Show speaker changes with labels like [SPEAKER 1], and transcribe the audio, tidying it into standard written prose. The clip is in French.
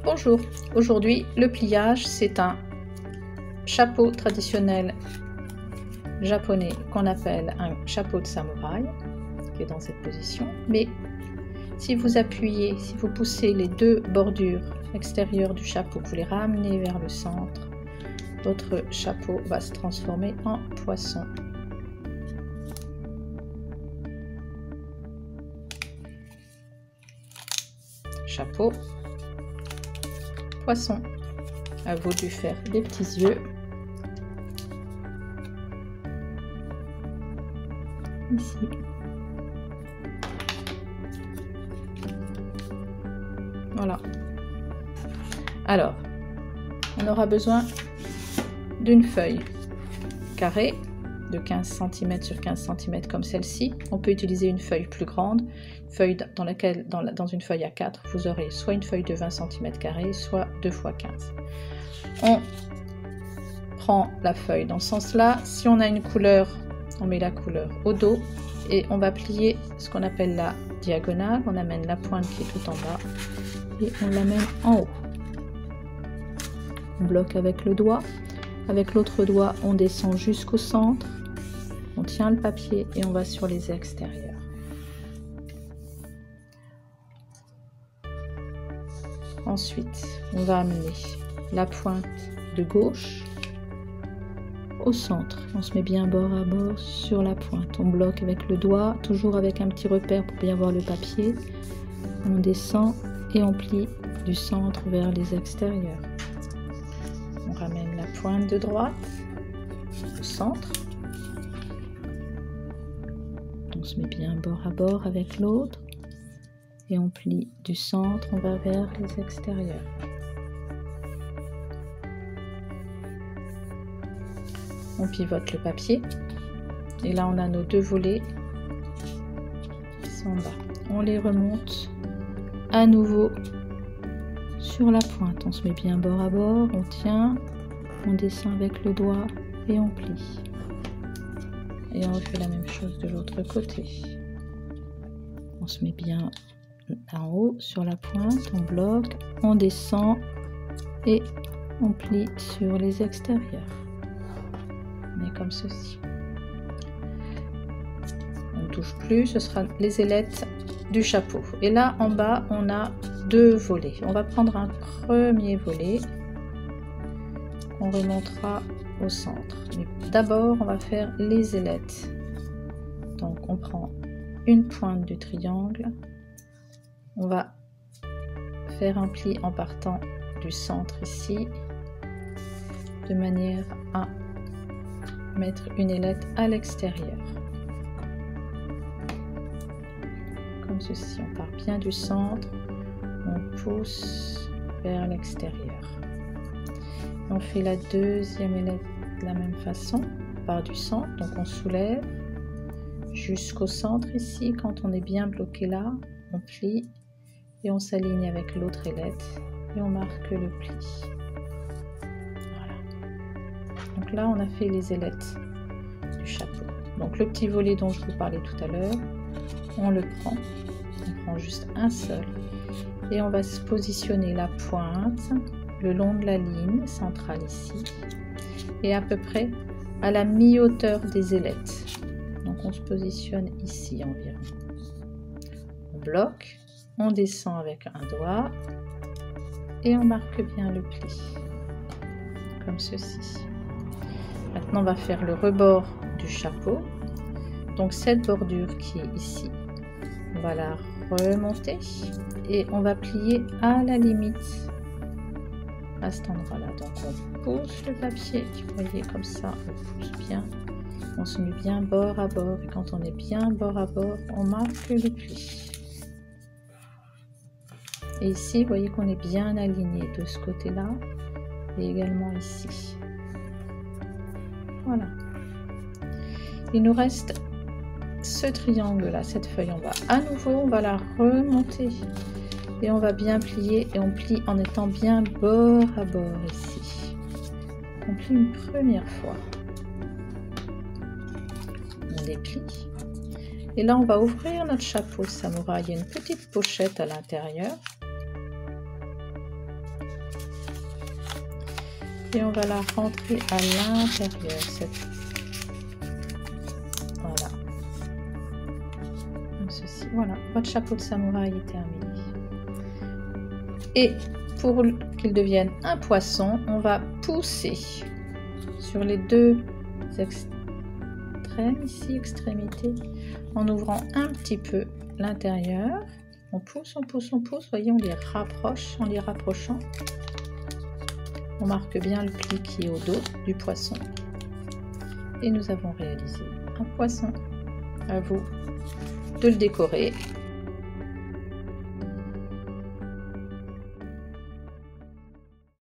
[SPEAKER 1] Bonjour, aujourd'hui le pliage c'est un chapeau traditionnel japonais qu'on appelle un chapeau de samouraï qui est dans cette position, mais si vous appuyez, si vous poussez les deux bordures extérieures du chapeau, vous les ramenez vers le centre, votre chapeau va se transformer en poisson. Chapeau, poisson. À vous de faire des petits yeux. Ici. Voilà. Alors, on aura besoin d'une feuille carrée de 15 cm sur 15 cm comme celle-ci. On peut utiliser une feuille plus grande, feuille dans laquelle, dans une feuille à 4, vous aurez soit une feuille de 20 cm², soit 2 x 15. On prend la feuille dans ce sens-là. Si on a une couleur, on met la couleur au dos et on va plier ce qu'on appelle la diagonale. On amène la pointe qui est tout en bas et on l'amène en haut. On bloque avec le doigt. Avec l'autre doigt, on descend jusqu'au centre. On tient le papier et on va sur les extérieurs. Ensuite, on va amener la pointe de gauche au centre. On se met bien bord à bord sur la pointe. On bloque avec le doigt, toujours avec un petit repère pour bien voir le papier. On descend et on plie du centre vers les extérieurs. On ramène la pointe de droite au centre. On se met bien bord à bord avec l'autre et on plie du centre, on va vers les extérieurs. On pivote le papier et là on a nos deux volets qui sont en bas. On les remonte à nouveau sur la pointe. On se met bien bord à bord, on tient, on descend avec le doigt et on plie. Et on refait la même chose de l'autre côté. On se met bien en haut sur la pointe, on bloque, on descend et on plie sur les extérieurs. On est comme ceci. On ne touche plus, ce sera les ailettes du chapeau. Et là en bas, on a deux volets. On va prendre un premier volet qu'on remontera au centre. Mais d'abord, on va faire les ailettes. Donc, on prend une pointe du triangle. On va faire un pli en partant du centre ici, de manière à mettre une ailette à l'extérieur. Comme ceci, on part bien du centre, on pousse vers l'extérieur. On fait la deuxième ailette de la même façon, on part du centre, donc on soulève jusqu'au centre ici. Quand on est bien bloqué là, on plie et on s'aligne avec l'autre ailette et on marque le pli. Voilà. Donc là, on a fait les ailettes du chapeau. Donc le petit volet dont je vous parlais tout à l'heure, on le prend, on prend juste un seul et on va se positionner la pointe le long de la ligne centrale ici et à peu près à la mi-hauteur des ailettes. Donc on se positionne ici environ. On bloque, on descend avec un doigt et on marque bien le pli comme ceci. Maintenant on va faire le rebord du chapeau. Donc cette bordure qui est ici, on va la remonter et on va plier à la limite à cet endroit là. Donc on pousse le papier, vous voyez comme ça, on pousse bien, on se met bien bord à bord et quand on est bien bord à bord, on marque le pli. Et ici, vous voyez qu'on est bien aligné de ce côté là et également ici. Voilà. Il nous reste ce triangle là, cette feuille en bas. À nouveau, on va la remonter et on va bien plier et on plie en étant bien bord à bord ici. On plie une première fois. On déplie. Et là, on va ouvrir notre chapeau samouraï. Il y a une petite pochette à l'intérieur. et on va la rentrer à l'intérieur. Voilà. Comme ceci. Voilà, votre chapeau de samouraï est terminé. Et pour qu'il devienne un poisson, on va pousser sur les deux extrêmes, ici, extrémités, en ouvrant un petit peu l'intérieur. On pousse, on pousse, on pousse. Voyez, on les rapproche. En les rapprochant, on marque bien le pli qui est au dos du poisson. Et nous avons réalisé un poisson. À vous de le décorer.